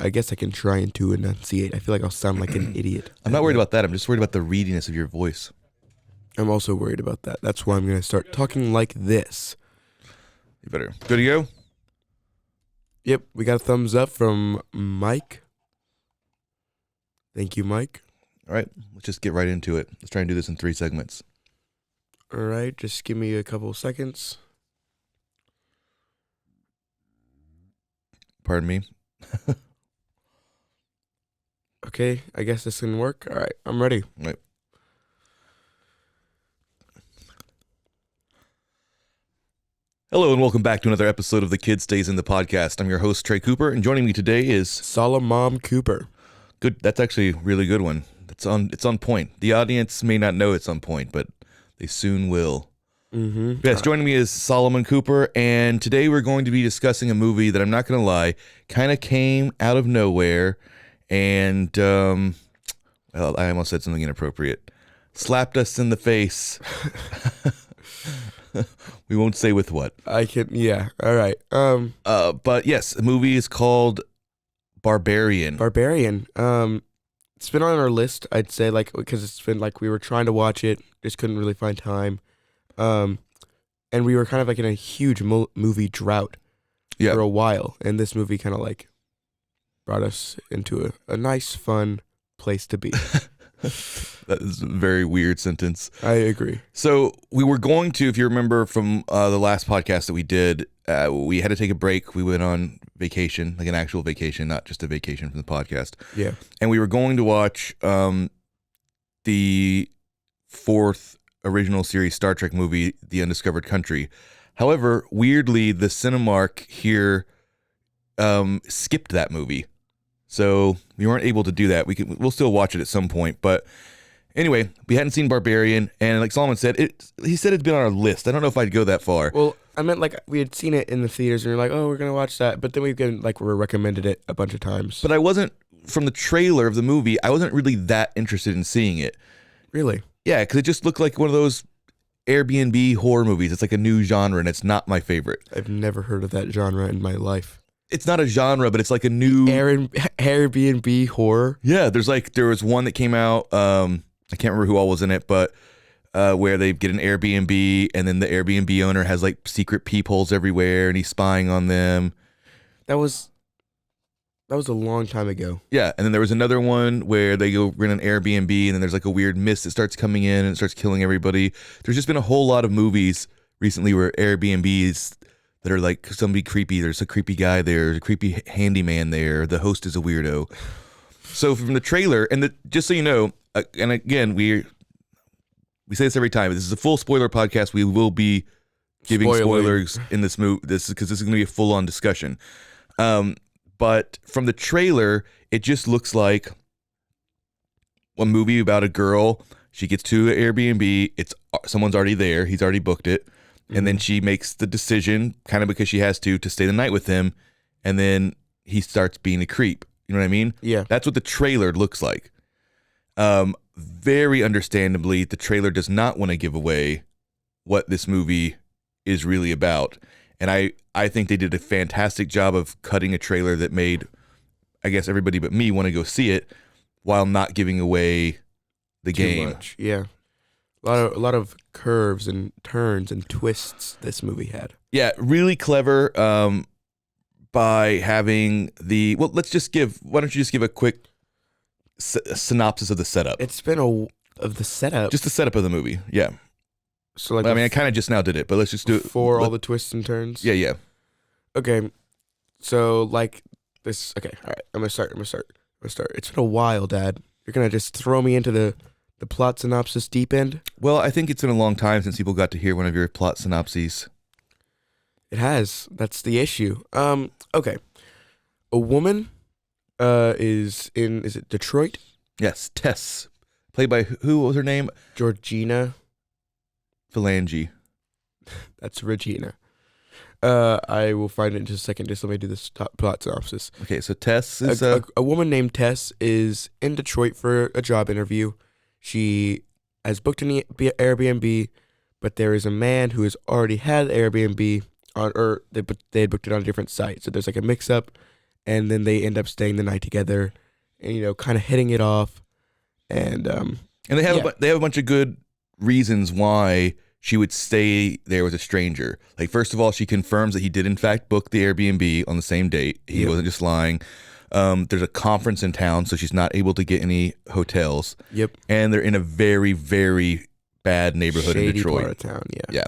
I guess I can try and to enunciate. I feel like I'll sound like an idiot. I'm not worried about that. I'm just worried about the readiness of your voice. I'm also worried about that. That's why I'm going to start talking like this. You better. Good to go? Yep, we got a thumbs up from Mike. Thank you, Mike. All right, let's just get right into it. Let's try and do this in 3 segments. All right, just give me a couple seconds. Pardon me. Okay, I guess this can work. All right, I'm ready. Right. Hello and welcome back to another episode of The Kid Stays in the Podcast. I'm your host, Trey Cooper, and joining me today is... Solomon Cooper. Good. That's actually a really good one. It's on point. The audience may not know it's on point, but they soon will. Mm-hmm. Yes, joining me is Solomon Cooper, and today we're going to be discussing a movie that I'm not going to lie, kind of came out of nowhere, and, well, I almost said something inappropriate. Slapped us in the face. We won't say with what. I can, yeah, all right. But yes, the movie is called Barbarian. Barbarian. It's been on our list, I'd say, like, because it's been like we were trying to watch it, just couldn't really find time. And we were kind of like in a huge movie drought for a while, and this movie kind of like brought us into a nice, fun place to be. That is a very weird sentence. I agree. So we were going to, if you remember from the last podcast that we did, we had to take a break. We went on vacation, like an actual vacation, not just a vacation from the podcast. Yeah. And we were going to watch the 4th original series Star Trek movie, The Undiscovered Country. However, weirdly, the Cinemark here skipped that movie. So we weren't able to do that. We'll still watch it at some point. But anyway, we hadn't seen Barbarian. And like Solomon said, he said it'd been on our list. I don't know if I'd go that far. Well, I meant like we had seen it in the theaters and we were like, oh, we're going to watch that. But then we were recommended it a bunch of times. But I wasn't, from the trailer of the movie, I wasn't really that interested in seeing it. Really? Yeah, because it just looked like one of those Airbnb horror movies. It's like a new genre, and it's not my favorite. I've never heard of that genre in my life. It's not a genre, but it's like a new... Airbnb horror? Yeah, there was one that came out, I can't remember who all was in it, but where they get an Airbnb, and then the Airbnb owner has like secret peepholes everywhere, and he's spying on them. That was a long time ago. Yeah, and then there was another one where they go rent an Airbnb, and then there's like a weird mist that starts coming in and it starts killing everybody. There's just been a whole lot of movies recently where Airbnbs that are like somebody creepy. There's a creepy guy there, there's a creepy handyman there, the host is a weirdo. So from the trailer, and just so you know, and again, we say this every time, this is a full spoiler podcast. We will be giving spoilers in this movie, because this is going to be a full-on discussion. But from the trailer, it just looks like a movie about a girl. She gets to an Airbnb. Someone's already there. He's already booked it. And then she makes the decision, kind of because she has to stay the night with him. And then he starts being a creep. You know what I mean? Yeah. That's what the trailer looks like. Very understandably, the trailer does not want to give away what this movie is really about. And I think they did a fantastic job of cutting a trailer that made, I guess, everybody but me want to go see it while not giving away the game. Much. Yeah. A lot of curves and turns and twists this movie had. Yeah, really clever by having well, why don't you just give a quick synopsis of the setup? It's been of the setup. Just the setup of the movie, yeah. So like, I mean, I kind of just now did it, but let's just do it. For all the twists and turns? Yeah. Okay, so like this, okay, all right, I'm gonna start. It's been a while, Dad. You're gonna just throw me into the plot synopsis deep end? Well, I think it's been a long time since people got to hear one of your plot synopses. It has. That's the issue. Okay. A woman is it Detroit? Yes, Tess. Played by who was her name? Georgina Phalange. That's Regina. I will find it in just a second. Just let me do this plot synopsis. Okay, so Tess is a woman named Tess is in Detroit for a job interview. She has booked an Airbnb, but there is a man who has already had Airbnb they had booked it on a different site. So there's like a mix-up, and then they end up staying the night together, and kind of hitting it off, and And they have Yeah. they have a bunch of good reasons why she would stay there with a stranger. Like, first of all, she confirms that he did in fact book the Airbnb on the same date. He Yep. wasn't just lying. There's a conference in town, so she's not able to get any hotels. Yep, And they're in a very, very bad neighborhood shady in Detroit. part of town. Yeah. Yeah.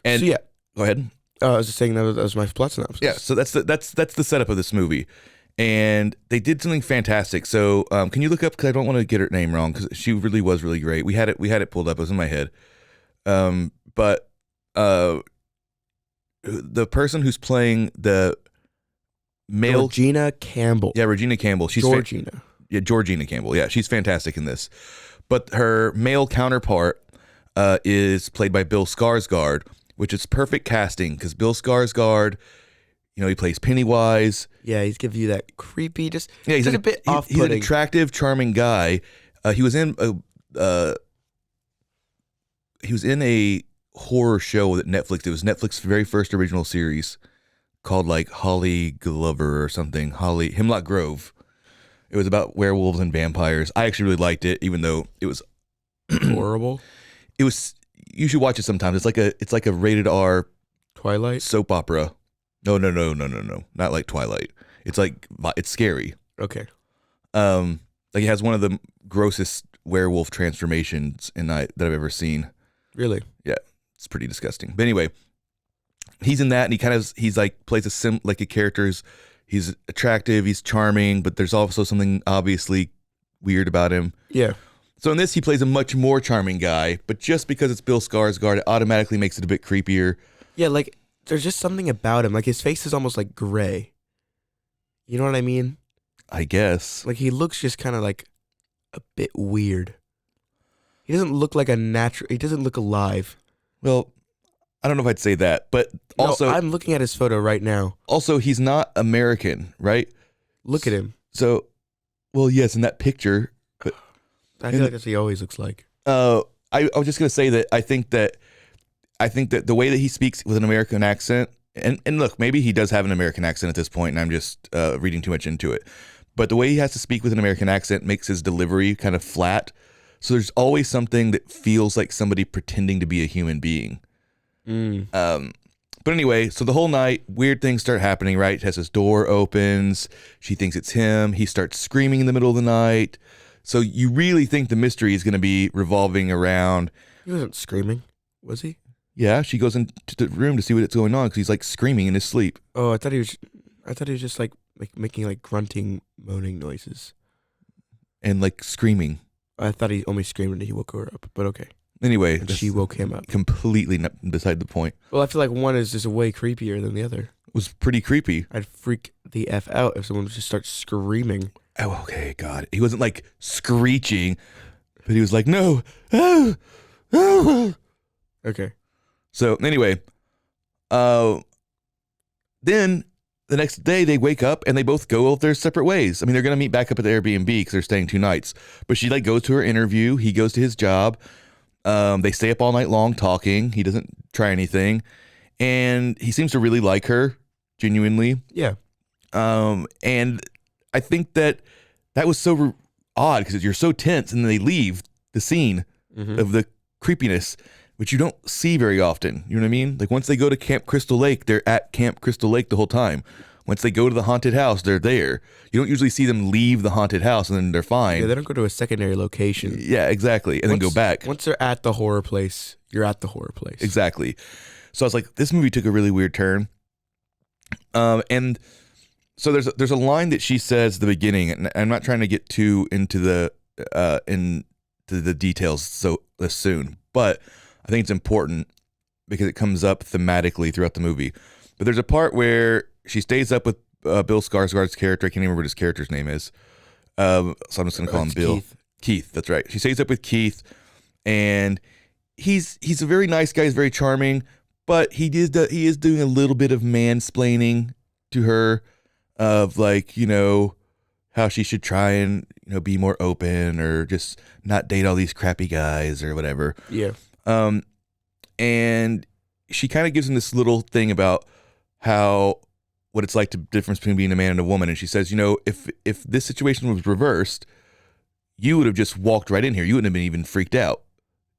And So yeah, go ahead. I was just saying that was my plot synopsis. Yeah, so that's the setup of this movie, and they did something fantastic. So can you look up, because I don't want to get her name wrong, because she really was really great. We had it pulled up. It was in my head. But the person who's playing the male, Georgina Campbell. yeah, Regina Campbell. She's Georgina. Georgina Campbell. Yeah, she's fantastic in this. But her male counterpart is played by Bill Skarsgård, which is perfect casting because Bill Skarsgård, he plays Pennywise. Yeah, he's giving you that creepy, just Yeah, he's just like a bit he's an off-putting. attractive, charming guy. He was in a horror show that Netflix. It was Netflix's very first original series called like Holly Glover or something. Hemlock Grove. It was about werewolves and vampires. I actually really liked it, even though it was Horrible. It was. You should watch it sometimes. It's like a rated R Twilight. soap opera. No, not like Twilight. It's scary. Okay. Like it has one of the grossest werewolf transformations that I've ever seen. Really? Yeah, it's pretty disgusting. But anyway, he's in that, and he's like plays like a character's. He's attractive, he's charming, but there's also something obviously weird about him. Yeah. So in this, he plays a much more charming guy, but just because it's Bill Skarsgård, it automatically makes it a bit creepier. Yeah, like there's just something about him. Like his face is almost like gray. You know what I mean? I guess. Like he looks just kind of like a bit weird. He doesn't look like a natural. He doesn't look alive. Well, I don't know if I'd say that, but also, No, I'm looking at his photo right now. also he's not American, right? Look at him. So, well, yes, in that picture. But I feel like that's what he always looks like. I was just gonna say that I think that the way that he speaks with an American accent, and look, maybe he does have an American accent at this point, and I'm just reading too much into it. But the way he has to speak with an American accent makes his delivery kind of flat. So there's always something that feels like somebody pretending to be a human being. But anyway, so the whole night, weird things start happening, right? Tessa's door opens. She thinks it's him. He starts screaming in the middle of the night. So you really think the mystery is going to be revolving around. He wasn't screaming, was he? Yeah, she goes into the room to see what's going on because he's like screaming in his sleep. Oh, I thought he was just like making like grunting, moaning noises. And like screaming. I thought he only screamed when he woke her up, but okay. Anyway, And she woke him up. completely not beside the point. Well, I feel like one is just way creepier than the other. It was pretty creepy. I'd freak the F out if someone just starts screaming. Oh, okay, God. He wasn't like screeching, but he was like, no. Oh, oh. Okay. So anyway, then the next day they wake up and they both go their separate ways. I mean, they're going to meet back up at the Airbnb because they're staying 2 nights. But she like goes to her interview. He goes to his job. They stay up all night long talking. He doesn't try anything. And he seems to really like her, genuinely. Yeah. And I think that was so odd because you're so tense and then they leave the scene of the creepiness, which you don't see very often. You know what I mean? Like once they go to Camp Crystal Lake, they're at Camp Crystal Lake the whole time. Once they go to the haunted house, they're there. You don't usually see them leave the haunted house and then they're fine. Yeah, they don't go to a secondary location. Yeah, exactly. And then go back. Once they're at the horror place, you're at the horror place. Exactly. So I was like, this movie took a really weird turn. And so there's a line that she says at the beginning, and I'm not trying to get too into the details so soon, but I think it's important because it comes up thematically throughout the movie. But there's a part where she stays up with Bill Skarsgård's character. I can't even remember what his character's name is. So I'm just gonna call him Bill. Keith, that's right. She stays up with Keith, and he's a very nice guy. He's very charming, but he is doing a little bit of mansplaining to her of like, how she should try and be more open or just not date all these crappy guys or whatever. Yeah. And she kind of gives him this little thing about how what it's like, the difference between being a man and a woman. And she says, if this situation was reversed, you would have just walked right in here. You wouldn't have been even freaked out.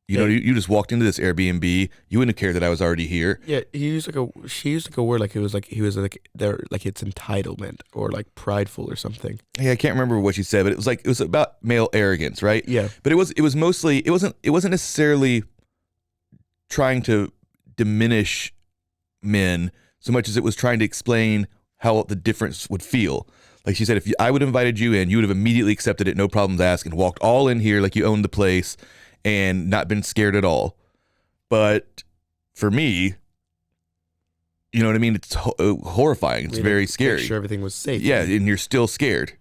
You just walked into this Airbnb. You wouldn't have cared that I was already here. Yeah, she used like a word like it was like he was like there like it's entitlement or like prideful or something. Hey, I can't remember what she said, but it was about male arrogance, right? Yeah. But it was mostly it wasn't necessarily trying to diminish men so much as it was trying to explain how the difference would feel. Like she said, if I would have invited you in, you would have immediately accepted it, no problems asked, and walked all in here like you owned the place and not been scared at all. But for me, you know what I mean? It's horrifying. It's very scary. Make sure everything was safe. Yeah, and you're still scared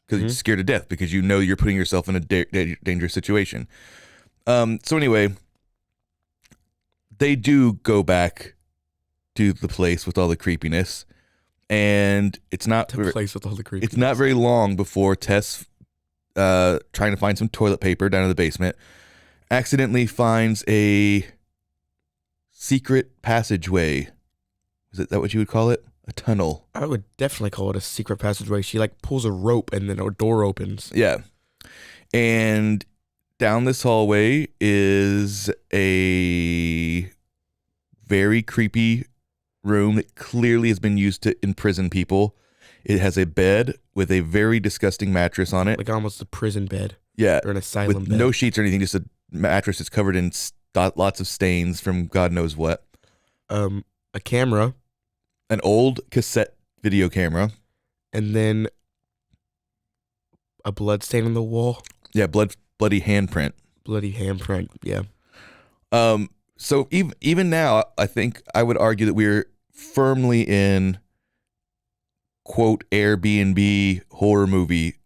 because you're scared to death because you know you're putting yourself in a dangerous situation. So anyway, they do go back to the place with all the creepiness, and it's not The place with all the creepiness. It's not very long before Tess, trying to find some toilet paper down in the basement, accidentally finds a secret passageway. Is that what you would call it? A tunnel. I would definitely call it a secret passageway. She like pulls a rope and then a door opens. Yeah. And down this hallway is a very creepy room that clearly has been used to imprison people. It has a bed with a very disgusting mattress on it. Like almost a prison bed. Yeah. Or an asylum with bed. no sheets or anything, just a mattress that's covered in lots of stains from God knows what. A camera. An old cassette video camera. And then a blood stain on the wall. Yeah, bloody handprint. Bloody handprint, yeah. So even now, I think I would argue that we're firmly in, quote, Airbnb horror movie,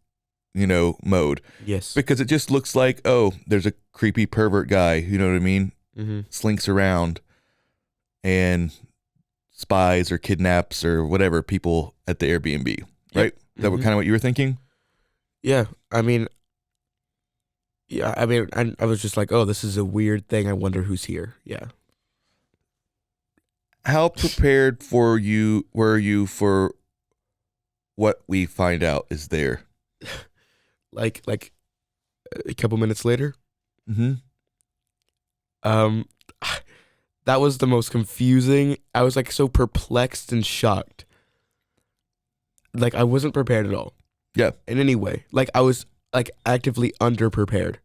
mode. Yes. Because it just looks like, oh, there's a creepy pervert guy, you know what I mean? Mm-hmm. Slinks around and spies or kidnaps or whatever people at the Airbnb, right? Is that kind of what you were thinking? Yeah, I mean, I was just like, oh, this is a weird thing. I wonder who's here. Yeah. How prepared were you for what we find out is there? Like a couple minutes later. Mm-hmm. That was the most confusing. I was like so perplexed and shocked. Like I wasn't prepared at all. Yeah. In any way. Like I was like actively underprepared.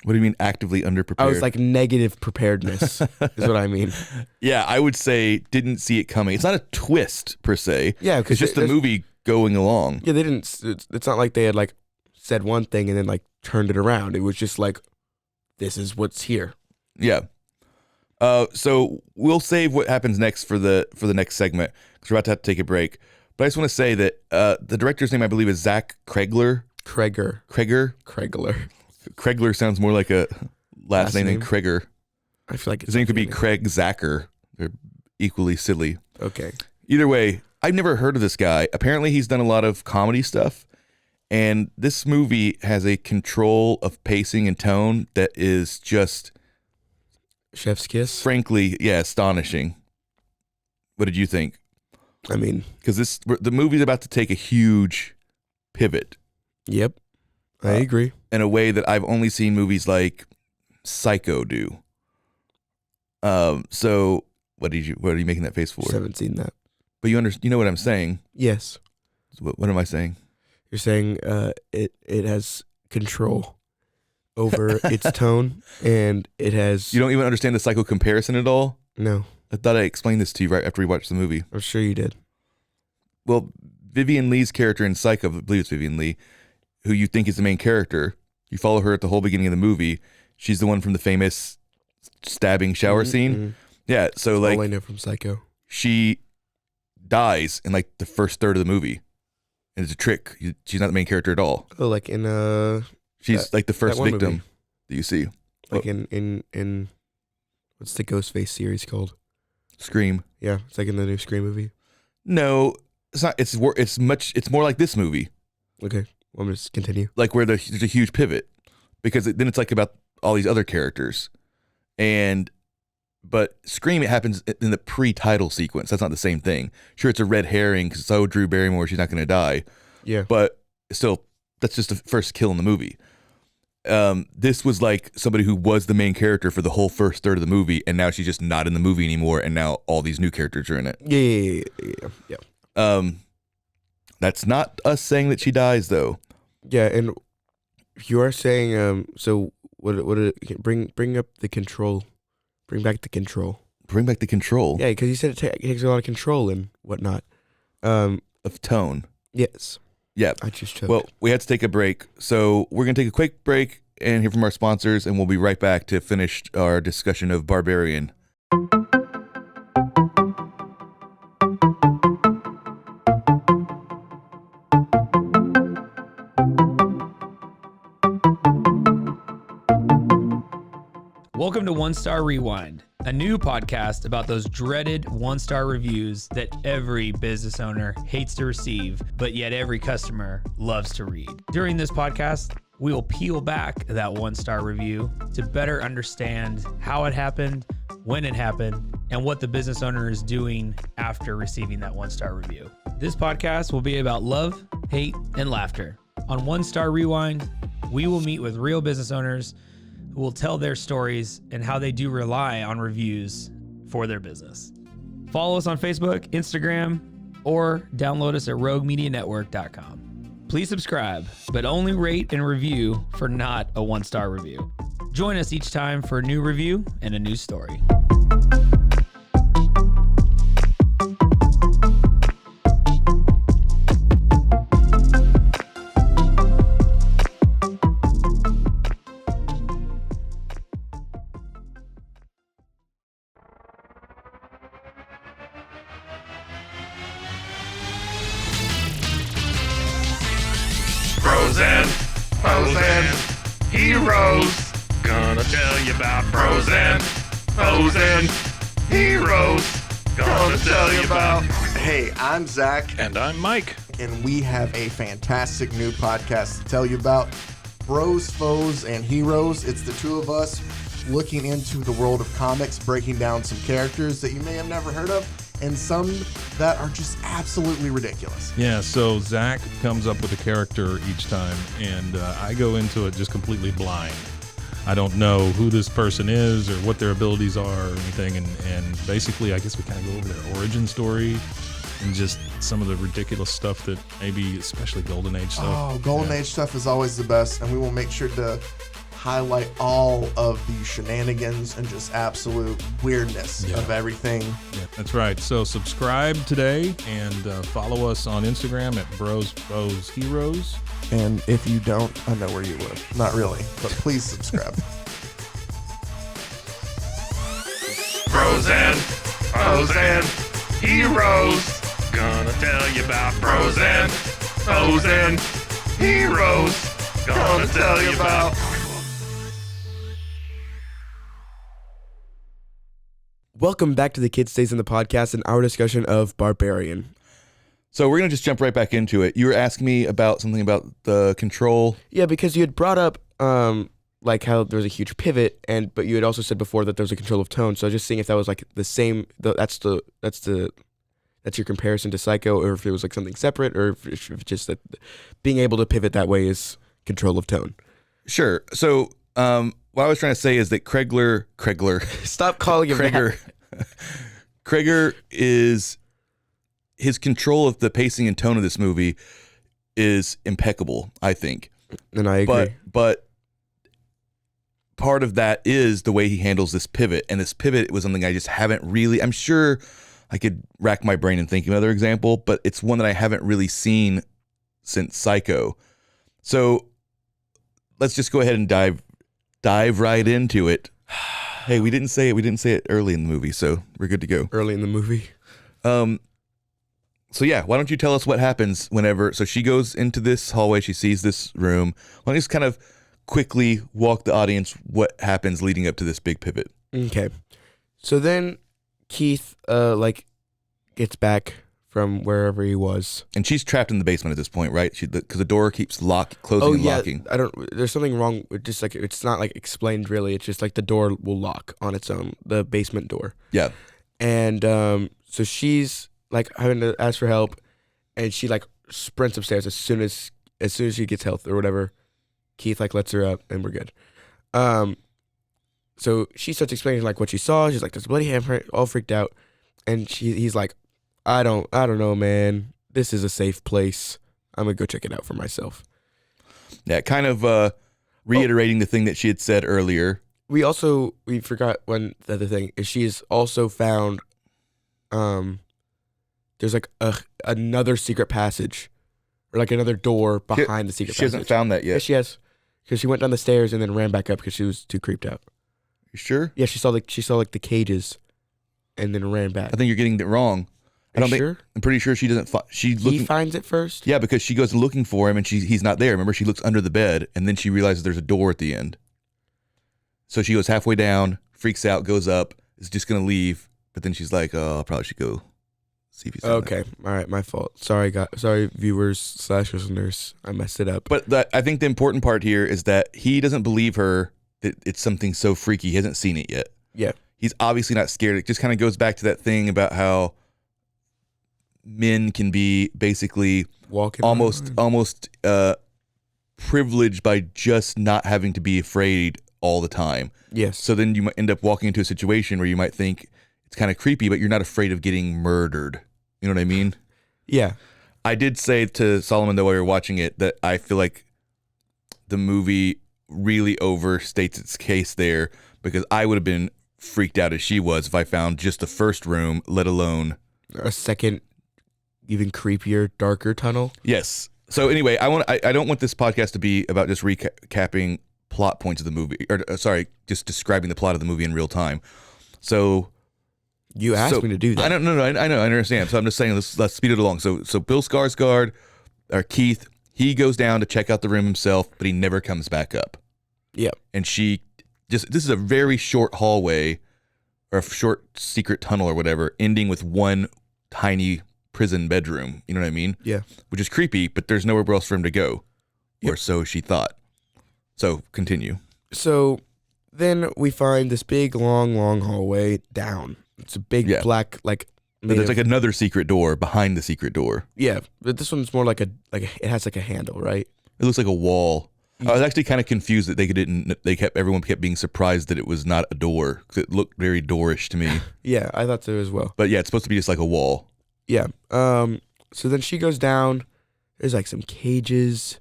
What do you mean actively underprepared? I was like negative preparedness is what I mean. Yeah, I would say didn't see it coming. It's not a twist per se. Yeah, it's just the movie going along. Yeah, they didn't. It's not like they had like said one thing and then like turned it around. It was just like, this is what's here. Yeah. So we'll save what happens next for the next segment because we're about to have to take a break. But I just want to say that the director's name, I believe, is Zach Kregler. Kreger. Kregler sounds more like a last name than Kreger. I feel like his name could be Craig Zacher. They're equally silly. Okay. Either way, I've never heard of this guy. Apparently, he's done a lot of comedy stuff. And this movie has a control of pacing and tone that is just... Chef's kiss? Frankly, yeah, astonishing. What did you think? I mean... Because the movie's about to take a huge pivot. Yep. I agree. In a way that I've only seen movies like Psycho do. So what are you making that face for? I haven't seen that. But you know what I'm saying? Yes. What am I saying? You're saying it has control over its tone, and it has... You don't even understand the Psycho comparison at all? No. I thought I explained this to you right after we watched the movie. I'm sure you did. Well, Vivian Lee's character in Psycho, I believe it's Vivian Lee, who you think is the main character, you follow her at the whole beginning of the movie. She's the one from the famous stabbing shower scene. Mm-hmm. Yeah, so That's like... all I know from Psycho. She dies in like the first third of the movie. And it's a trick. She's not the main character at all. Oh, like in she's like the first victim movie that you see. Like in what's the Ghostface series called? Scream. Yeah, it's like in the new Scream movie. No, it's not. It's more like this movie. Okay, well, I'm just continue. Like where there's a huge pivot because then it's like about all these other characters, and But Scream, it happens in the pre-title sequence. That's not the same thing. Sure, it's a red herring because Drew Barrymore, she's not going to die. Yeah. But still, that's just the first kill in the movie. This was like somebody who was the main character for the whole first third of the movie, and now she's just not in the movie anymore, and now all these new characters are in it. Yeah. That's not us saying that she dies, though. Yeah, and you are saying, so bring up the control. Bring back the control. Bring back the control. Yeah, because you said it takes a lot of control and whatnot. Of tone. Yes. Yeah. I just choked. Well, we had to take a break, so we're going to take a quick break and hear from our sponsors, and we'll be right back to finish our discussion of Barbarian. Welcome to One Star Rewind, a new podcast about those dreaded one-star reviews that every business owner hates to receive, but yet every customer loves to read. During this podcast, we will peel back that one-star review to better understand how it happened, when it happened, and what the business owner is doing after receiving that one-star review. This podcast will be about love, hate, and laughter. On One Star Rewind, we will meet with real business owners who will tell their stories and how they do rely on reviews for their business. Follow us on Facebook, Instagram, or download us at roguemedianetwork.com. Please subscribe, but only rate and review for not a one-star review. Join us each time for a new review and a new story. Pros and heroes. Gonna tell you about pros and heroes. Gonna tell you about. Hey, I'm Zach. And I'm Mike. And we have a fantastic new podcast to tell you about. Bros, Foes, and Heroes. It's the two of us looking into the world of comics, breaking down some characters that you may have never heard of, and some that are just absolutely ridiculous. Yeah, so Zach comes up with a character each time, and I go into it just completely blind. I don't know who this person is or what their abilities are or anything, and basically I guess we kind of go over their origin story and just some of the ridiculous stuff that maybe, especially Golden Age stuff. Oh, Golden Age stuff is always the best, and we will make sure to highlight all of the shenanigans and just absolute weirdness of everything. Yeah, that's right. So subscribe today and follow us on Instagram at Bros, Foes, Heroes. And if you don't, I know where you live. Not really, but please subscribe. Pros and heroes. Gonna tell you about pros and heroes. Gonna tell you about. Welcome back to the Kid Stays in the Podcast and our discussion of Barbarian. So we're going to just jump right back into it. You were asking me about something about the control. Yeah, because you had brought up like how there was a huge pivot, but you had also said before that there was a control of tone. So I was just seeing if that was like the same. That's your comparison to Psycho, or if it was like something separate, or if it's just that being able to pivot that way is control of tone. Sure. So what I was trying to say is that Krager Stop calling him Krager. Krager is his control of the pacing and tone of this movie is impeccable, I think. And I agree. But part of that is the way he handles this pivot. And this pivot was something I just haven't really, I'm sure I could rack my brain and think of another example, but it's one that I haven't really seen since Psycho. So let's just go ahead and dive right into it. Hey, we didn't say it early in the movie, so we're good to go. Early in the movie. So yeah, why don't you tell us what happens whenever, so she goes into this hallway, she sees this room. Why don't you just kind of quickly walk the audience what happens leading up to this big pivot? Okay. So then Keith gets back from wherever he was. And she's trapped in the basement at this point, right? Because the door keeps closing and locking. There's something wrong with just like it's not like explained really. It's just like the door will lock on its own, the basement door. Yeah. And so she's like having to ask for help, and she like sprints upstairs as soon as she gets health or whatever. Keith like lets her up, and we're good. So she starts explaining like what she saw. She's like, "There's a bloody hand," all freaked out, and he's like, I don't know, man. This is a safe place. I'm gonna go check it out for myself." Yeah, kind of reiterating the thing that she had said earlier. We forgot the other thing is she's also found there's like another secret passage or like another door behind the secret passage. She hasn't found that yet. Yeah, she has, because she went down the stairs and then ran back up because she was too creeped out. You sure? Yeah, she saw like the cages and then ran back. I think you're getting it wrong. Sure? I'm pretty sure she doesn't. He finds it first. Yeah, because she goes looking for him and he's not there. Remember, she looks under the bed and then she realizes there's a door at the end. So she goes halfway down, freaks out, goes up, is just gonna leave, but then she's like, "Oh, I probably should go see if he's okay." All right, my fault. Sorry, viewers / listeners, I messed it up. But I think the important part here is that he doesn't believe her that it's something so freaky. He hasn't seen it yet. Yeah, he's obviously not scared. It just kind of goes back to that thing about how men can be basically walking almost privileged by just not having to be afraid all the time. Yes. So then you might end up walking into a situation where you might think it's kind of creepy, but you're not afraid of getting murdered. You know what I mean? Yeah. I did say to Solomon, though, while we were watching it, that I feel like the movie really overstates its case there, because I would have been freaked out as she was if I found just the first room, let alone a second, even creepier, darker tunnel. Yes. So anyway, I don't want this podcast to be about just recapping plot points of the movie, or just describing the plot of the movie in real time. So you asked me to do that. I don't know. I know. I understand. So I'm just saying, let's speed it along. So Bill Skarsgård, or Keith, he goes down to check out the room himself, but he never comes back up. Yeah. And this is a very short hallway, or a short secret tunnel or whatever, ending with one tiny prison bedroom. You know what I mean? Yeah. Which is creepy, but there's nowhere else for him to go. Yep. Or so she thought. So continue. So then we find this big, long hallway down. It's a big black, like. But there's like another secret door behind the secret door. Yeah, but this one's more like it has like a handle, right? It looks like a wall. I was actually kind of confused that everyone kept being surprised that it was not a door, because it looked very doorish to me. Yeah, I thought so as well. But yeah, it's supposed to be just like a wall. Yeah. So then she goes down. There's like some cages,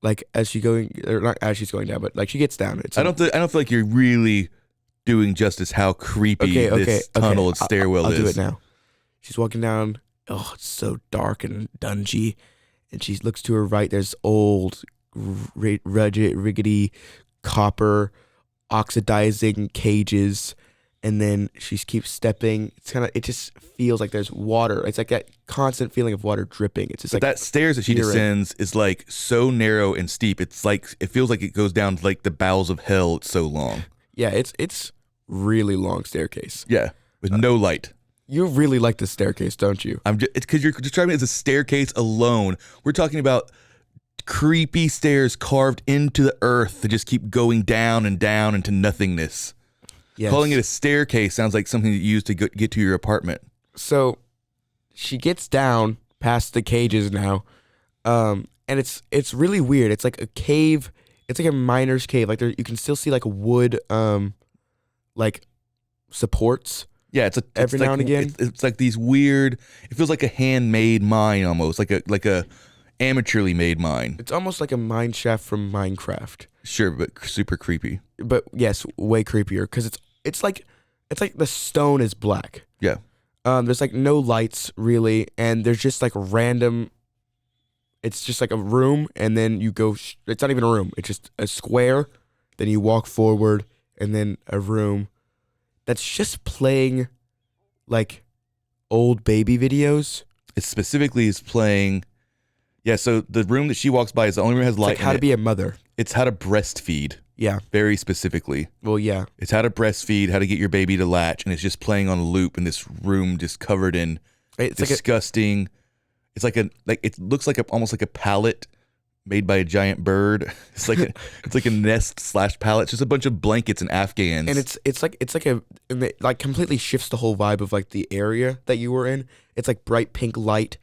like not as she's going down, but like she gets down. I don't feel like you're really doing justice how creepy this tunnel and stairwell is. I'll do it now. She's walking down. Oh, it's so dark and dungy. And she looks to her right. There's old, rickety, copper, oxidizing cages. And then she keeps stepping. It just feels like there's water. It's like that constant feeling of water dripping. It's just like that stairs that she descends is like so narrow and steep. It's like, it feels like it goes down to like the bowels of hell. It's so long. Yeah, it's really long staircase. Yeah, with no light. You really like the staircase, don't you? It's because you're describing it as a staircase alone. We're talking about creepy stairs carved into the earth that just keep going down and down into nothingness. Yes. Calling it a staircase sounds like something that you use to get to your apartment. So she gets down past the cages now, and it's really weird. It's like a cave. It's like a miner's cave. Like you can still see like wood, like supports. Yeah, every now and again. It's like these weird. It feels like a handmade mine almost, like a amateurly made mine. It's almost like a mine shaft from Minecraft. Sure, but super creepy. But yes, way creepier, because it's like the stone is black. Yeah. There's like no lights really, and there's just like random. It's just like a room, and then you go. It's not even a room. It's just a square. Then you walk forward, and then a room that's just playing like old baby videos. It specifically is playing. Yeah, so the room that she walks by is the only room that has light. It's like how to be a mother. It's how to breastfeed. Yeah. Very specifically. Well, yeah. It's how to breastfeed, how to get your baby to latch, and it's just playing on a loop in this room just covered in It's disgusting. It's like it looks like almost like a pallet made by a giant bird. It's like a nest / pallet. It's just a bunch of blankets and Afghans. and it like completely shifts the whole vibe of like the area that you were in. It's like bright pink light.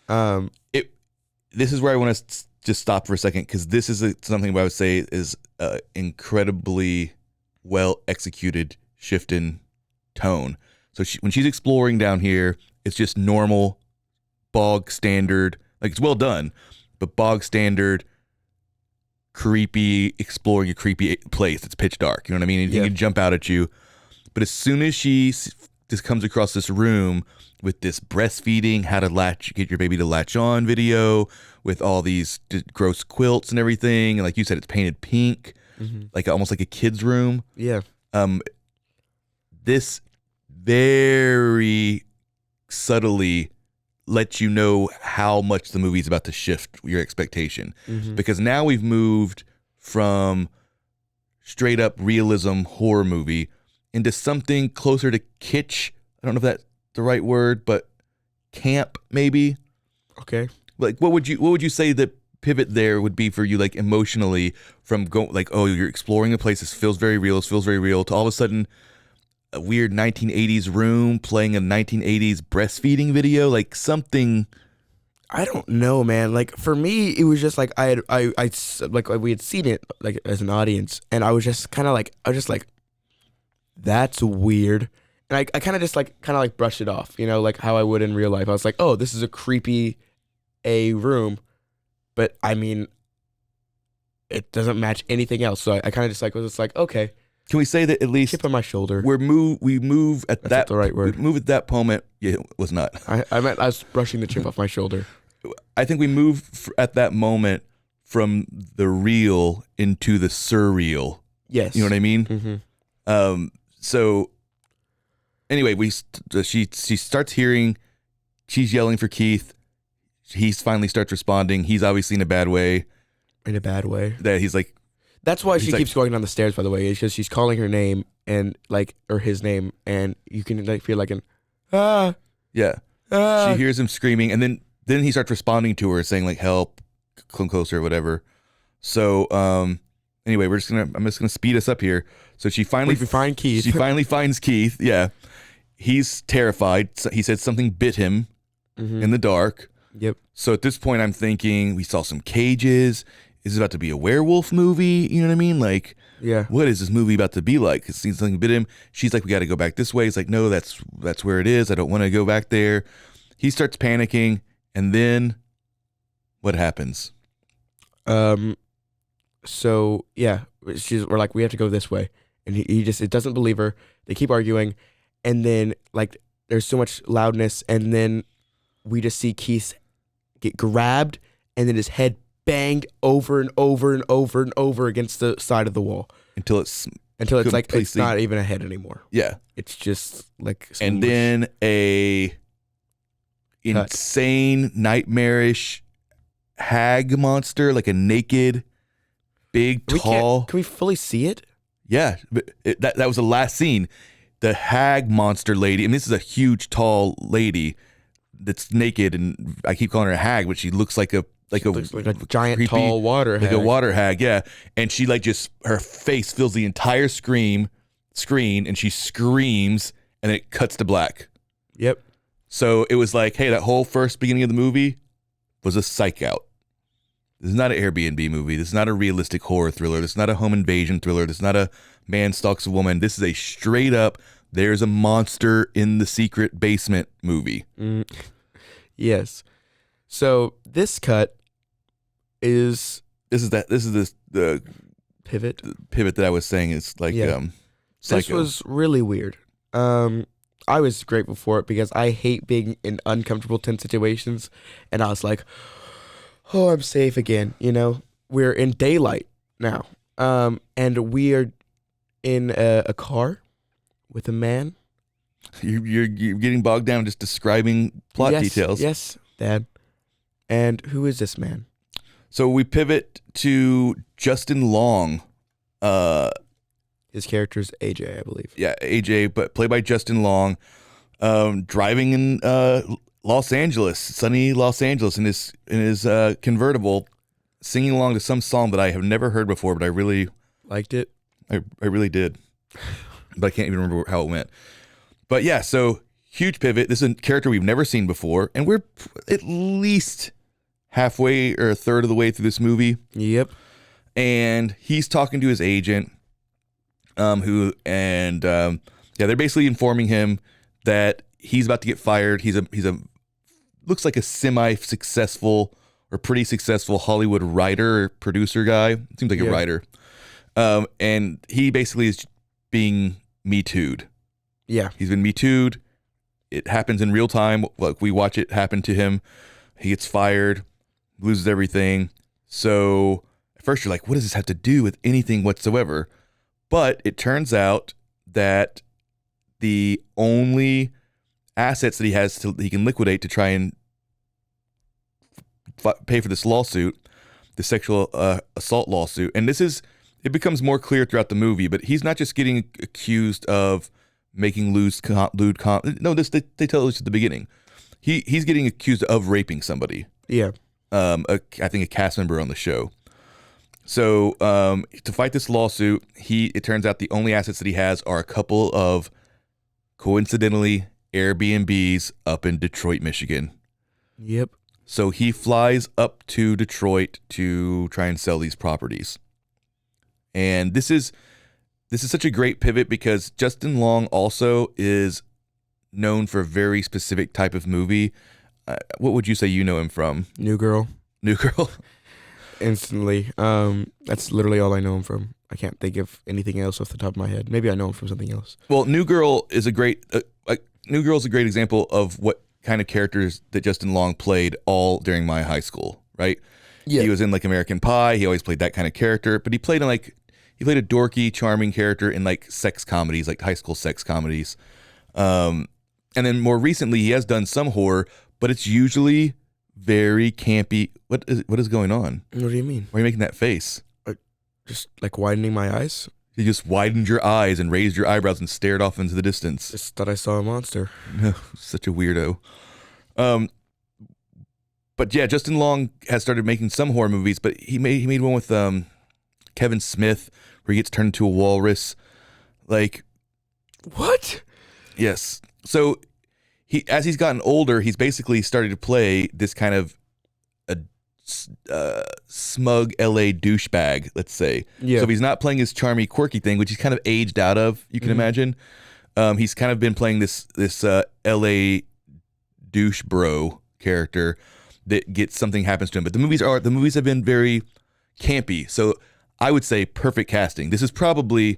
This is where I want to just stop for a second, because this is something I would say is incredibly well executed shift in tone. So when she's exploring down here, it's just normal, bog standard, like it's well done, but bog standard, creepy, exploring a creepy place. It's pitch dark. You know what I mean? Anything can jump out at you. But as soon as she just comes across this room with this breastfeeding, how to get your baby to latch on video with all these gross quilts and everything, and like you said, it's painted pink, like almost like a kid's room. Yeah. This very subtly lets you know how much the movie's about to shift your expectation, because now we've moved from straight up realism horror movie into something closer to kitsch. I don't know if that's the right word, but camp maybe. Okay. Like what would you say the pivot there would be for you, like emotionally, from you're exploring a place, this feels very real, to all of a sudden a weird 1980s room playing a 1980s breastfeeding video, like something. I don't know, man. Like for me, it was just like I like we had seen it like as an audience, and I was just like, that's weird, and I kind of just like brushed it off, you know, like how I would in real life. I was like, oh, this is a creepy room, but I mean, it doesn't match anything else. So I kind of just like was just like, okay. Can we say that at least chip on my shoulder? We move at That's that not the right word. We move at that moment. Yeah, it was not. I meant I was brushing the chip off my shoulder. I think we move at that moment from the real into the surreal. Yes. You know what I mean? So anyway, she starts hearing, she's yelling for Keith. He finally starts responding. He's obviously in a bad way. In a bad way. That he's like. That's why she keeps going down the stairs, by the way, is because she's calling her name and like, or his name, and you can like feel like Yeah. She hears him screaming, and then he starts responding to her, saying like, help, come closer, whatever. So anyway, I'm just gonna speed us up here. So she finally find Keith. She finally finds Keith. Yeah. He's terrified. He said something bit him in the dark. Yep. So at this point I'm thinking, we saw some cages. Is this about to be a werewolf movie? You know what I mean? Like, yeah. What is this movie about to be like? It seems something bit him. She's like, we got to go back this way. He's like, no, that's where it is. I don't want to go back there. He starts panicking, and then what happens? So yeah, we're like, we have to go this way, and he just, it doesn't believe her. They keep arguing, and then like there's so much loudness, and then we just see Keith get grabbed, and then his head banged over and over and over and over against the side of the wall until it's like it's not even a head anymore. Yeah, it's just like and then a insane, nightmarish hag monster, like a naked, big, tall. Can we fully see it? Yeah, but that was the last scene. The hag monster lady, and this is a huge, tall lady that's naked, and I keep calling her a hag, but she looks like a giant, creepy, tall water hag. Like a water hag, yeah. And she like just, her face fills the entire screen, and she screams, and then it cuts to black. Yep. So it was like, hey, that whole first beginning of the movie was a psych out. This is not an Airbnb movie. This is not a realistic horror thriller. This is not a home invasion thriller. This is not a man stalks a woman. This is a straight up, there's a monster in the secret basement movie. Yes. So this cut is the pivot that I was saying. Is like Psycho. This was really weird. I was grateful for it because I hate being in uncomfortable, tense situations, and I was like, oh, I'm safe again. You know, we're in daylight now, and we are in a car with a man. You're getting bogged down just describing plot details. Yes, Dad. And who is this man? So we pivot to Justin Long. His character's AJ, I believe. Yeah, AJ, but played by Justin Long, driving in Los Angeles, sunny Los Angeles, in his convertible, singing along to some song that I have never heard before, but I really Liked it. I really did, but I can't even remember how it went. But yeah, so huge pivot. This is a character we've never seen before, and we're at least halfway or a third of the way through this movie. Yep. And he's talking to his agent, they're basically informing him that he's about to get fired. He's a looks like a semi-successful or pretty successful Hollywood writer or producer guy. Seems like a writer. And he basically is being Me Too'd. Yeah. He's been Me Too'd. It happens in real time. Like, we watch it happen to him. He gets fired, loses everything. So at first you're like, what does this have to do with anything whatsoever? But it turns out that the only assets that he has he can liquidate to try and pay for this lawsuit, the sexual assault lawsuit, and it becomes more clear throughout the movie, but he's not just getting accused of making they tell us at the beginning. He's getting accused of raping somebody. Yeah. I think a cast member on the show. So to fight this lawsuit, it turns out the only assets that he has are a couple of, coincidentally, Airbnbs up in Detroit, Michigan. Yep. So he flies up to Detroit to try and sell these properties. And this is such a great pivot because Justin Long also is known for a very specific type of movie. What would you say you know him from? New Girl. New Girl? Instantly. That's literally all I know him from. I can't think of anything else off the top of my head. Maybe I know him from something else. Well, New Girl is a great example of what kind of characters that Justin Long played all during my high school, right? Yeah. He was in like American Pie. He always played that kind of character, but he played a dorky, charming character in like sex comedies, like high school sex comedies. And then more recently, he has done some horror, but it's usually very campy. What is going on? What do you mean? Why are you making that face? Just like widening my eyes? You just widened your eyes and raised your eyebrows and stared off into the distance. Just thought I saw a monster. Such a weirdo. But yeah, Justin Long has started making some horror movies, but he made one with Kevin Smith where he gets turned into a walrus. Like, what? Yes. So as he's gotten older, he's basically started to play this kind of a smug LA douchebag, let's say. Yeah. So if he's not playing his charmy, quirky thing, which he's kind of aged out of, you can imagine. He's kind of been playing this LA douche bro character that something happens to him. But the movies have been very campy. So I would say perfect casting. This is probably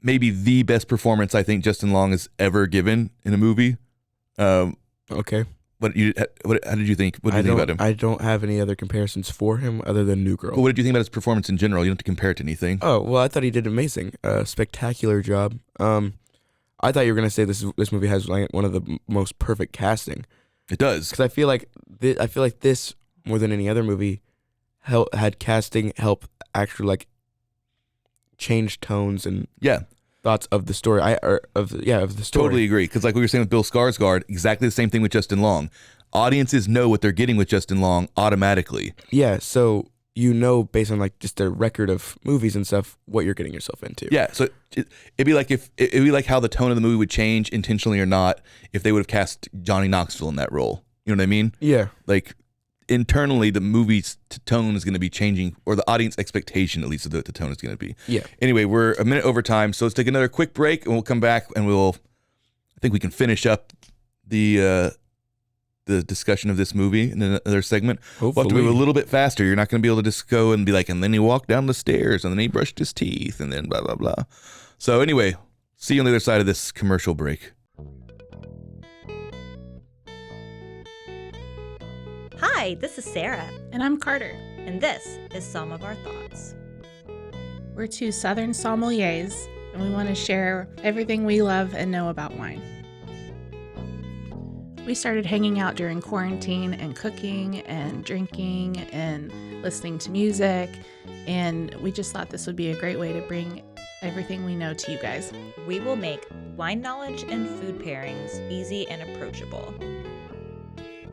maybe the best performance I think Justin Long has ever given in a movie. Okay. How did you think? What did you think about him? I don't have any other comparisons for him other than New Girl. But what did you think about his performance in general? You don't have to compare it to anything. Oh, well, I thought he did amazing. Spectacular job. I thought you were going to say this movie has like one of the most perfect casting. It does. Because I feel like this more than any other movie had casting help actually like change tones and thoughts of the story. Of the story. Totally agree. Because like we were saying with Bill Skarsgård, exactly the same thing with Justin Long. Audiences know what they're getting with Justin Long automatically. Yeah, so you know based on like just their record of movies and stuff what you're getting yourself into. Yeah, so it'd be like how the tone of the movie would change intentionally or not if they would have cast Johnny Knoxville in that role. You know what I mean? Yeah. Like internally the movie's tone is going to be changing, or the audience expectation at least of the tone is going to be. Yeah. Anyway, we're a minute over time, so let's take another quick break and we'll come back and I think we can finish up the discussion of this movie in another segment. Hopefully. We'll have to move a little bit faster. You're not going to be able to just go and be like, and then he walked down the stairs and then he brushed his teeth and then blah, blah, blah. So anyway, see you on the other side of this commercial break. Hi, this is Sarah, And I'm Carter. and this is Some of Our Thoughts. We're two Southern sommeliers, and we want to share everything we love and know about wine. We started hanging out during quarantine and cooking and drinking and listening to music, and we just thought this would be a great way to bring everything we know to you guys. We will make wine knowledge and food pairings easy and approachable.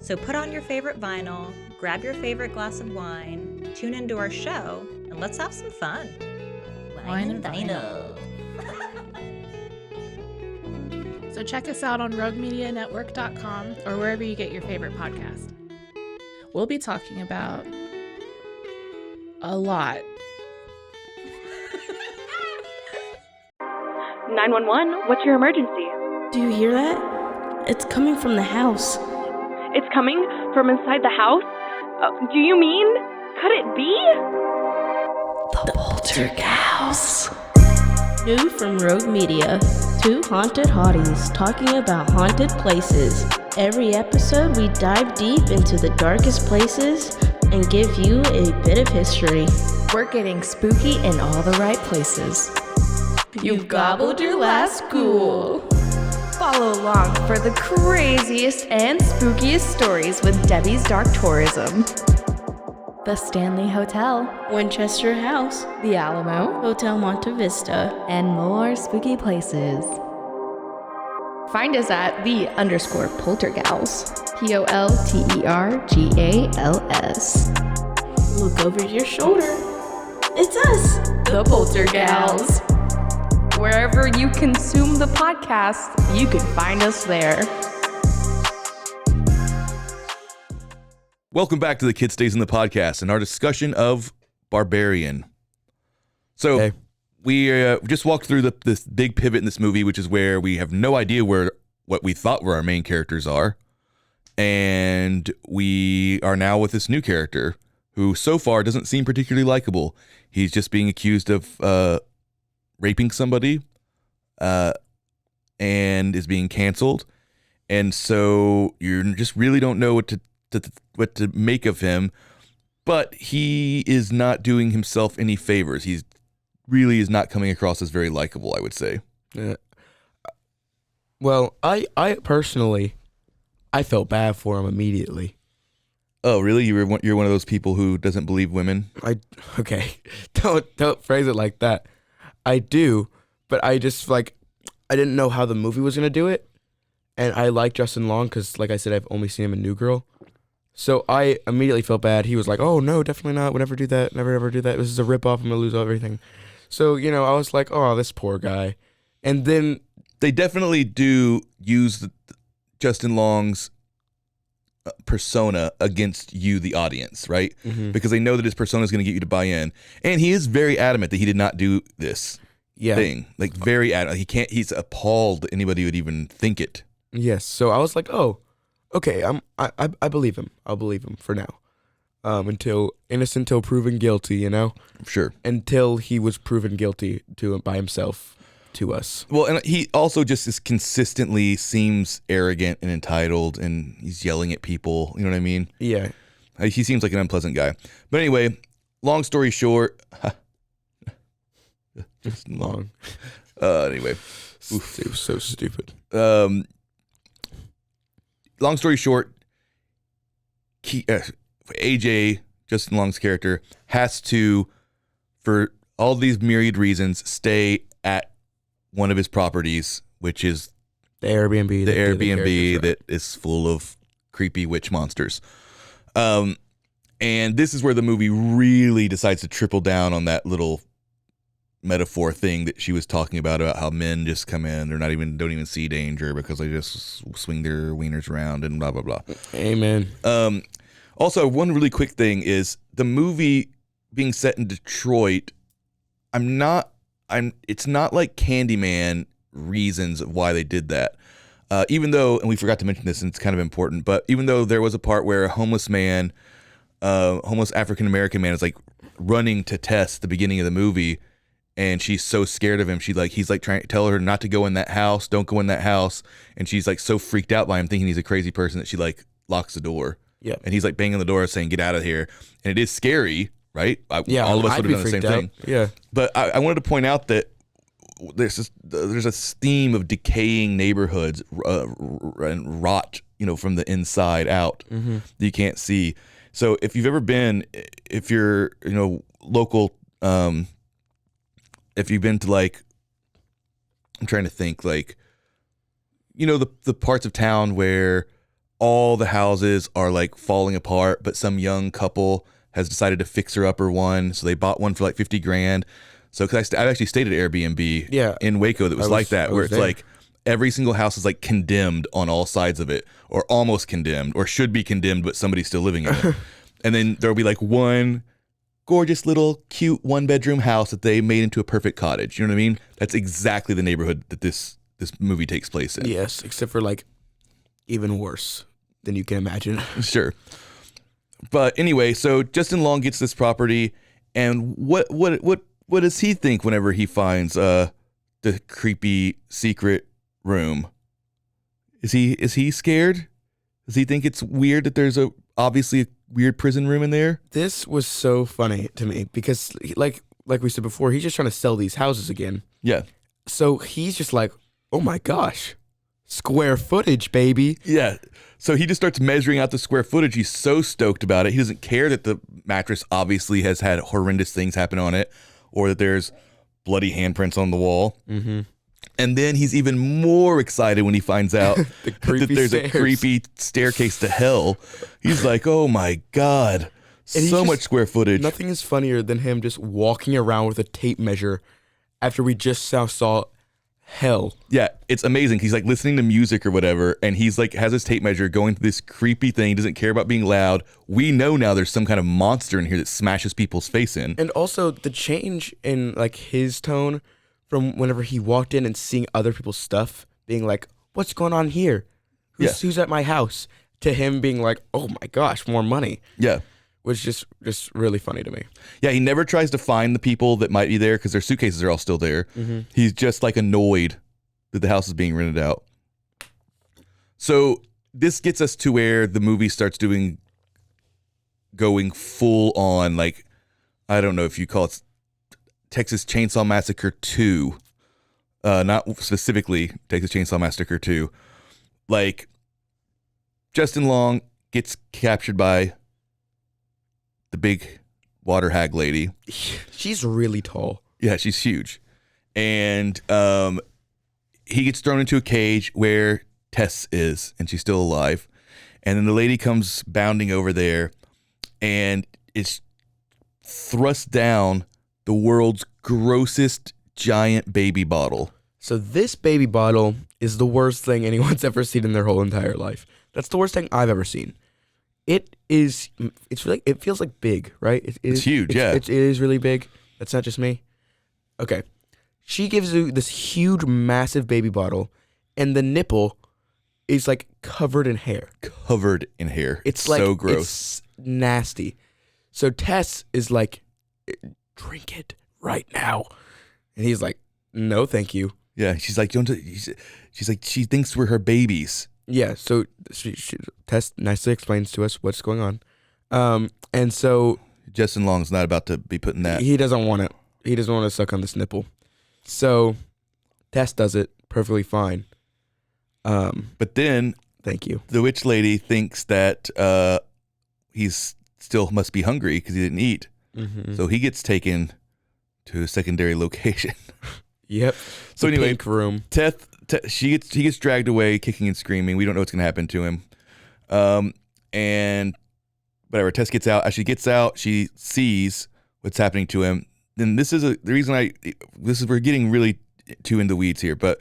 So put on your favorite vinyl, grab your favorite glass of wine, tune into our show, and let's have some fun. Wine and vinyl. So check us out on roguemedianetwork.com or wherever you get your favorite podcast. We'll be talking about a lot. 911, what's your emergency? Do you hear that? It's coming from the house. It's coming from inside the house? Do you mean? Could it be? The Poltergeist. New from Rogue Media. Two haunted hotties talking about haunted places. Every episode, we dive deep into the darkest places and give you a bit of history. We're getting spooky in all the right places. You've gobbled your last ghoul. Follow along for the craziest and spookiest stories with Debbie's Dark Tourism. The Stanley Hotel, Winchester House, The Alamo, Hotel Monte Vista, and more spooky places. Find us at _Poltergals. POLTERGALS. Look over your shoulder. It's us, The Poltergals. Wherever you consume the podcast, you can find us there. Welcome back to the Kid Stays in the Podcast and our discussion of Barbarian. So Hey. we just walked through this big pivot in this movie, which is where we have no idea what we thought were our main characters are. And we are now with this new character who so far doesn't seem particularly likable. He's just being accused of raping somebody and is being canceled. And so you just really don't know what to make of him, but he is not doing himself any favors. He's really is not coming across as very likable, I would say. Well, I personally, I felt bad for him immediately. Oh, really? You're one of those people who doesn't believe women? Okay, don't phrase it like that. I do, but I just I didn't know how the movie was gonna do it, and I like Justin Long because, like I said, I've only seen him in New Girl. So I immediately felt bad. He was like, "Oh no, definitely not. Would never do that. Never ever do that. This is a ripoff. I'm gonna lose everything." So I was like, "Oh, this poor guy." And then they definitely do use Justin Long's persona against you, the audience, right? Mm-hmm. Because they know that his persona is going to get you to buy in, and he is very adamant that he did not do this thing. Very adamant. He's appalled that anybody would even think it. Yes. So I was like, "Oh, okay. I believe him. I'll believe him for now. Until innocent till proven guilty, Sure. Until he was proven guilty by himself to us. Well, and he also just consistently seems arrogant and entitled, and he's yelling at people. You know what I mean? Yeah. He seems like an unpleasant guy. But anyway, long story short, Just long. Anyway, It was so stupid. Long story short, AJ, Justin Long's character, has to, for all these myriad reasons, stay at one of his properties, which is The Airbnb. the Airbnb that is full of creepy witch monsters. And this is where the movie really decides to triple down on that little metaphor thing that she was talking about how men just come in, don't even see danger because they just swing their wieners around and blah blah blah. Amen. Also, one really quick thing is the movie being set in Detroit. It's not like Candyman reasons of why they did that. Even though, and we forgot to mention this, and it's kind of important, but even though there was a part where a homeless African American man is running to Tess at the beginning of the movie, and she's so scared of him, he's trying to tell her not to go in that house, don't go in that house, and she's so freaked out by him, thinking he's a crazy person, that she locks the door. Yeah. And he's banging the door saying, "Get out of here," and it is scary, right? Yeah, all of us I'd would be have done the same freaked out. thing. Yeah. But I wanted to point out that there's a theme of decaying neighborhoods and rot, from the inside out that you can't see. So if you're local if you've been to like, I'm trying to think, like, you know, the parts of town where all the houses are like falling apart, but some young couple has decided to fix her up or one, so they bought one for like 50 grand. So because I've actually stayed at Airbnb in Waco that was like that, where it's there. Like every single house is like condemned on all sides of it, or almost condemned, or should be condemned, but somebody's still living in it. And then there'll be like one gorgeous little cute 1-bedroom house that they made into a perfect cottage. You know what I mean? That's exactly the neighborhood that this movie takes place in. Yes, except for like even worse than you can imagine. Sure. But anyway, so Justin Long gets this property, and what does he think whenever he finds the creepy secret room? Is he scared? Does he think it's weird that there's obviously a weird prison room in there? This was so funny to me because like we said before, he's just trying to sell these houses again. Yeah. So he's just like, oh my gosh, square footage, baby. Yeah. So he just starts measuring out the square footage. He's so stoked about it. He doesn't care that the mattress obviously has had horrendous things happen on it, or that there's bloody handprints on the wall. Mm-hmm. And then he's even more excited when he finds out that there's stairs. a creepy staircase to hell. He's like, oh my God, so much square footage. Nothing is funnier than him just walking around with a tape measure after we just saw hell. Yeah, it's amazing. He's like listening to music or whatever, and he's like has his tape measure going through this creepy thing. He doesn't care about being loud. We know now there's some kind of monster in here that smashes people's face in. And also the change in like his tone from whenever he walked in and seeing other people's stuff, being like, what's going on here? Who's at my house? To him being like, oh my gosh, more money. Yeah. Was just really funny to me. Yeah, he never tries to find the people that might be there because their suitcases are all still there. Mm-hmm. He's just like annoyed that the house is being rented out. So this gets us to where the movie starts going full on, like, I don't know if you call it Texas Chainsaw Massacre 2. Not specifically Texas Chainsaw Massacre 2. Like, Justin Long gets captured by the big water hag lady. She's really tall. Yeah, she's huge. And he gets thrown into a cage where Tess is, and she's still alive. And then the lady comes bounding over there, and it's thrust down the world's grossest giant baby bottle. So this baby bottle is the worst thing anyone's ever seen in their whole entire life. That's the worst thing I've ever seen. It feels like big, right? It's huge, yeah. It is really big. That's not just me. Okay. She gives you this huge, massive baby bottle, and the nipple is like covered in hair. Covered in hair. It's like, so gross. It's nasty. So Tess is like, drink it right now. And he's like, no, thank you. Yeah, she's like, she's like, she thinks we're her babies. Yeah, so Tess nicely explains to us what's going on. And so Justin Long's not about to be putting that. He doesn't want it. He doesn't want to suck on this nipple. So Tess does it perfectly fine. But then, thank you. The witch lady thinks that he's still must be hungry because he didn't eat. Mm-hmm. So he gets taken to a secondary location. Yep. So anyway, pink room. He gets dragged away, kicking and screaming. We don't know what's going to happen to him. And whatever. Tess gets out. As she gets out, she sees what's happening to him. Then this is the reason we're getting really too in the weeds here, but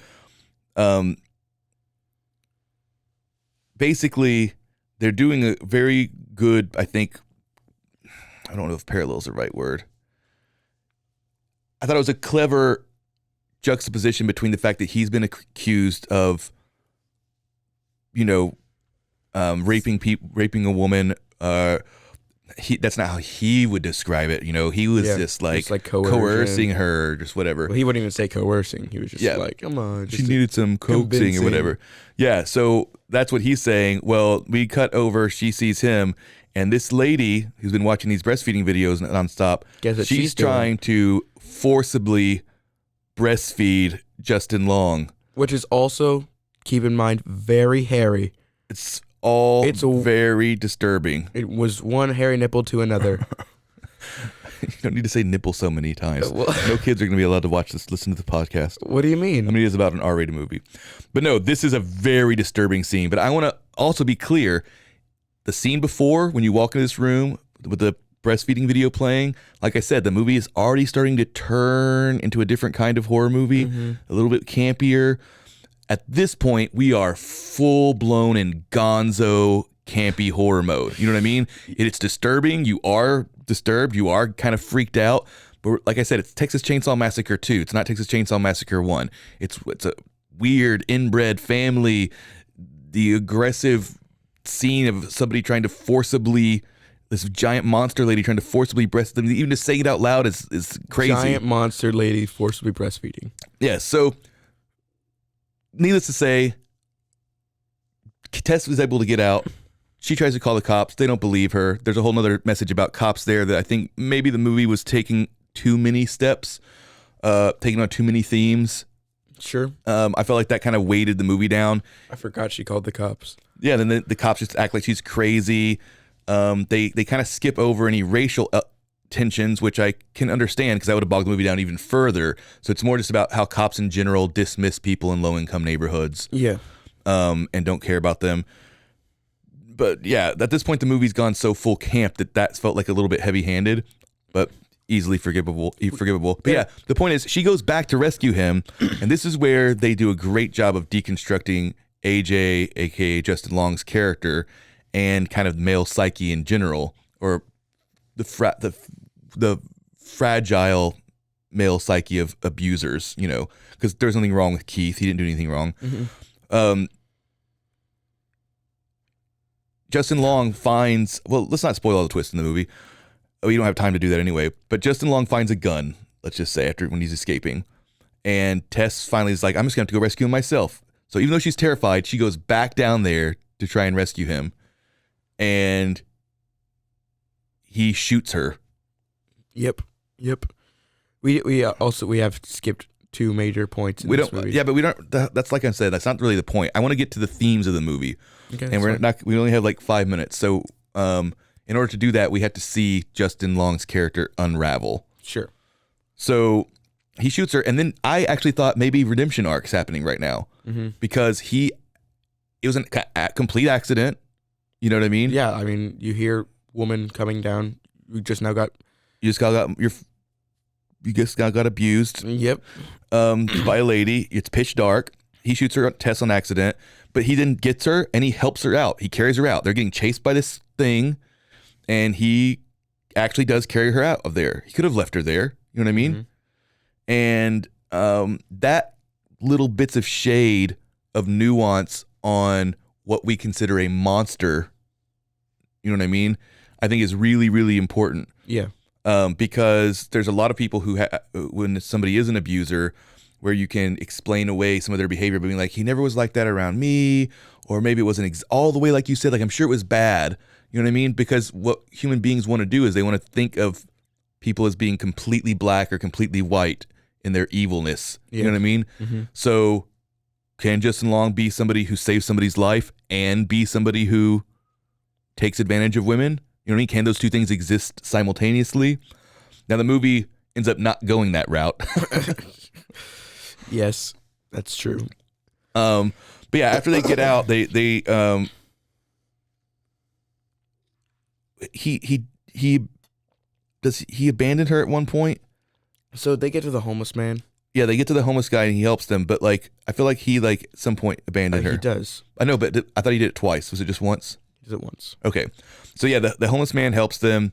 basically they're doing a very good, I think, I don't know if parallel is the right word. I thought it was a clever juxtaposition between the fact that he's been accused of, raping a woman. That's not how he would describe it. He was just like coercing her, just whatever. Well, he wouldn't even say coercing. He was just like, come on. She needed some coaxing or whatever. Yeah, so that's what he's saying. Well, we cut over, she sees him, and this lady who's been watching these breastfeeding videos nonstop, she's trying to forcibly breastfeed Justin Long. Which is also, keep in mind, very hairy. It's very disturbing. It was one hairy nipple to another. You don't need to say nipple so many times. Well- No kids are going to be allowed to watch this, listen to the podcast. What do you mean? I mean, it is about an R-rated movie. But no, this is a very disturbing scene. But I want to also be clear. The scene before, when you walk into this room with the breastfeeding video playing, like I said, the movie is already starting to turn into a different kind of horror movie, a little bit campier. At this point, we are full-blown in gonzo campy horror mode. You know what I mean? It's disturbing. You are disturbed. You are kind of freaked out. But like I said, it's Texas Chainsaw Massacre 2. It's not Texas Chainsaw Massacre 1. It's a weird inbred family. The aggressive scene of somebody trying to forcibly, this giant monster lady trying to forcibly breastfeed them. Even to say it out loud is crazy. Giant monster lady forcibly breastfeeding. Yeah, so needless to say, Tess was able to get out. She tries to call the cops. They don't believe her. There's a whole nother message about cops there that I think maybe the movie was taking too many steps, taking on too many themes. Sure. I felt like that kind of weighted the movie down. I forgot she called the cops. Yeah, then the cops just act like she's crazy. They kind of skip over any racial tensions, which I can understand because that would have bogged the movie down even further. So it's more just about how cops in general dismiss people in low-income neighborhoods. Yeah. And don't care about them. But yeah, at this point, the movie's gone so full camp that felt like a little bit heavy-handed, but easily forgivable. But yeah, the point is, she goes back to rescue him, and this is where they do a great job of deconstructing AJ, aka Justin Long's character, and kind of male psyche in general, or the fragile male psyche of abusers. You know, because there's nothing wrong with Keith; he didn't do anything wrong. Mm-hmm. Justin Long finds, well, let's not spoil all the twists in the movie. We don't have time to do that anyway. But Justin Long finds a gun, let's just say, when he's escaping. And Tess finally is like, I'm just going to have to go rescue him myself. So even though she's terrified, she goes back down there to try and rescue him. And he shoots her. Yep. We have skipped two major points in this movie. Yeah, but we don't. That's like I said. That's not really the point. I want to get to the themes of the movie, Okay, and we only have like 5 minutes. So, in order to do that, we have to see Justin Long's character unravel. Sure. So he shoots her, and then I actually thought maybe redemption arc's happening right now because it was a complete accident. You know what I mean? Yeah, I mean, you hear woman coming down. You just got abused. Yep. By a lady. It's pitch dark. He shoots her Tess on accident, but he then gets her and he helps her out. He carries her out. They're getting chased by this thing, and he actually does carry her out of there. He could have left her there. You know what I mean? And that little bits of shade of nuance on what we consider a monster, you know what I mean, I think is really, really important. Yeah. Because there's a lot of people who, when somebody is an abuser, where you can explain away some of their behavior by being like, he never was like that around me, or maybe it wasn't all the way like you said, like I'm sure it was bad. You know what I mean? Because what human beings want to do is they want to think of people as being completely black or completely white in their evilness. Yeah. You know what I mean? Mm-hmm. So can Justin Long be somebody who saves somebody's life and be somebody who takes advantage of women? You know what I mean? Can those two things exist simultaneously? Now, the movie ends up not going that route. Yes, that's true. But yeah, after they get out, he abandoned her at one point. So they get to the homeless man. Yeah, they get to the homeless guy and he helps them, but like I feel like he at some point abandoned her. He does. I know, but I thought he did it twice. Was it just once? He did it once. Okay. So yeah, the homeless man helps them,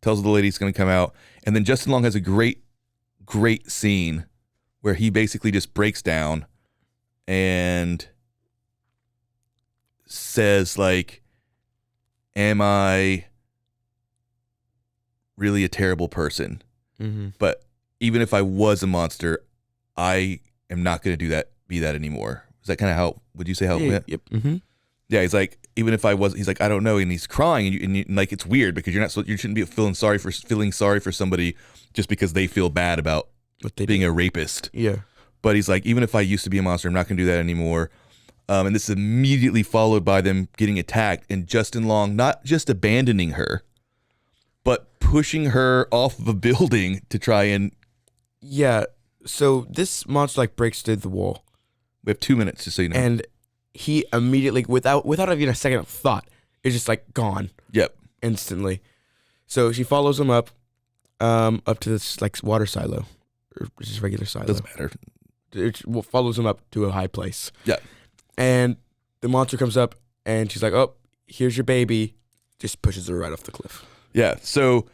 tells the lady he's going to come out, and then Justin Long has a great scene where he basically just breaks down and says like, am I really a terrible person? Mm-hmm. But even if I was a monster, I am not going to be that anymore. Is that kind of how, would you say how it went? Yep. Mm-hmm. Yeah, he's like, even if I was, he's like, I don't know, and he's crying, and like it's weird because you shouldn't be feeling sorry for somebody just because they feel bad about being a rapist. Yeah. But he's like, even if I used to be a monster, I'm not going to do that anymore. And this is immediately followed by them getting attacked, and Justin Long not just abandoning her, but pushing her off of a building to try and. Yeah. So this monster like breaks through the wall. We have 2 minutes, just so you know. And he immediately, without even a second of thought, is just like gone. Yep. Instantly. So she follows him up to this like water silo, or just regular silo. Doesn't matter. It follows him up to a high place. Yeah. And the monster comes up, and she's like, "Oh, here's your baby." Just pushes her right off the cliff. Yeah. So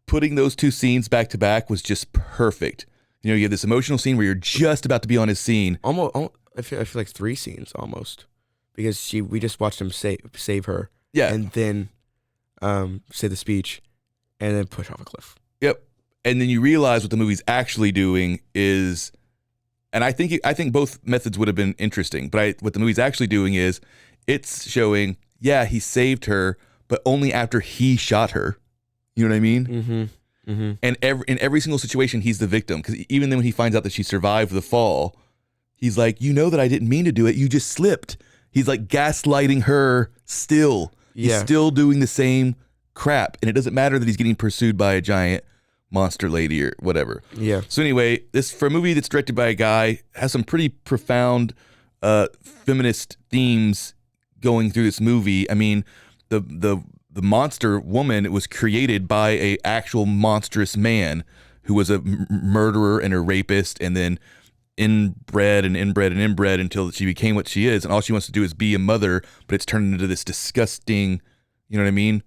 putting those two scenes back to back was just perfect. You know, you have this emotional scene where you're just about to be on his scene. Almost I feel like 3 scenes almost, because we just watched him save her. Yeah. And then say the speech, and then push off a cliff. Yep. And then you realize what the movie's actually doing is, and I think both methods would have been interesting, but what the movie's actually doing is it's showing, yeah, he saved her, but only after he shot her. You know what I mean? Mm-hmm. Mm-hmm. And in every single situation, he's the victim, because even then when he finds out that she survived the fall, he's like, you know that I didn't mean to do it. You just slipped. He's like gaslighting her still. He's still doing the same crap. And it doesn't matter that he's getting pursued by a giant monster lady or whatever. Yeah. So anyway, this, for a movie that's directed by a guy, has some pretty profound feminist themes going through this movie. I mean, the monster woman was created by a actual monstrous man who was a murderer and a rapist, and then inbred until she became what she is, and all she wants to do is be a mother, but it's turned into this disgusting, you know what I mean,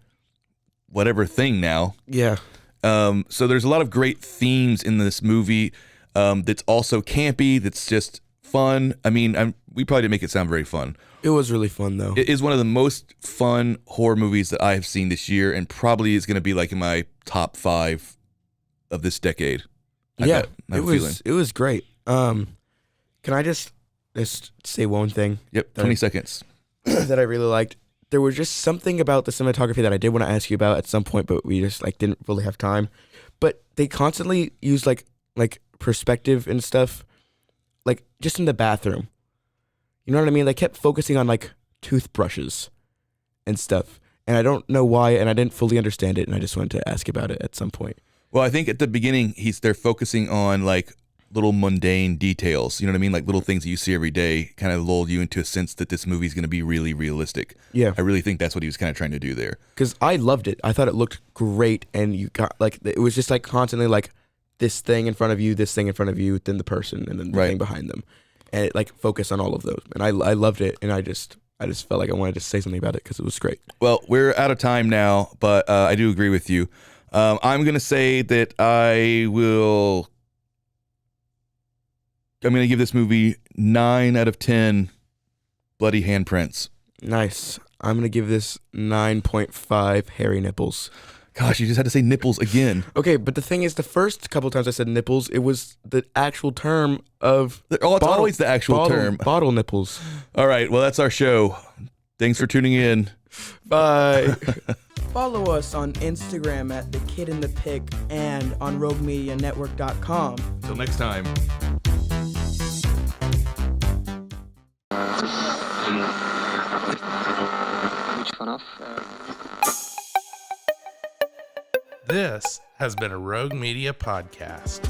whatever thing now. Yeah. So there's a lot of great themes in this movie that's also campy, that's just fun. I mean, we probably didn't make it sound very fun. It was really fun, though. It is one of the most fun horror movies that I have seen this year, and probably is going to be like in my top 5 of this decade. Yeah, it was great. Can I just say one thing? Yep, 20 seconds. That I really liked. There was just something about the cinematography that I did want to ask you about at some point, but we just like didn't really have time. But they constantly used like perspective and stuff, like just in the bathroom. You know what I mean? They kept focusing on like toothbrushes and stuff, and I don't know why, and I didn't fully understand it, and I just wanted to ask about it at some point. Well, I think at the beginning they're focusing on like little mundane details. You know what I mean? Like little things that you see every day kind of lull you into a sense that this movie is going to be really realistic. Yeah. I really think that's what he was kind of trying to do there. Because I loved it. I thought it looked great, and you got like it was just like constantly like this thing in front of you, this thing in front of you, then the person, and then the thing behind them, and it like focused on all of those. And I loved it, and I just felt like I wanted to say something about it because it was great. Well, we're out of time now, but I do agree with you. I'm going to say that I'm going to give this movie 9 out of 10 bloody handprints. Nice. I'm going to give this 9.5 hairy nipples. Gosh, you just had to say nipples again. Okay, but the thing is, the first couple times I said nipples, it was the actual term of... Oh, it's always the actual term. Bottle nipples. All right, well, that's our show. Thanks for tuning in. Bye. Follow us on Instagram at The Kid in the Pic and on RogueMediaNetwork.com. Till next time. This has been a Rogue Media podcast.